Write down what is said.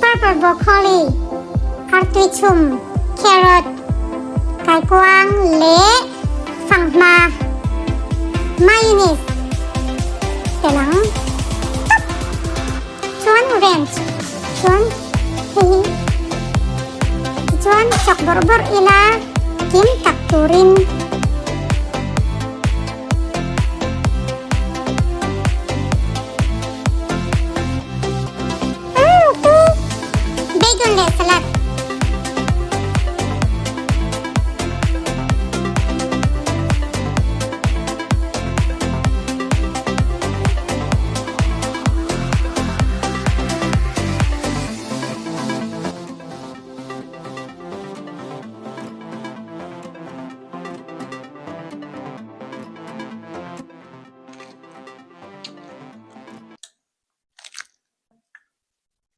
purple broccoli artichum carrot ไก่กวางเละฝั่งมา mayonnaise แต่หลังchuan ranch chuan chuan chok borbor ila kim tak turin bagel le salad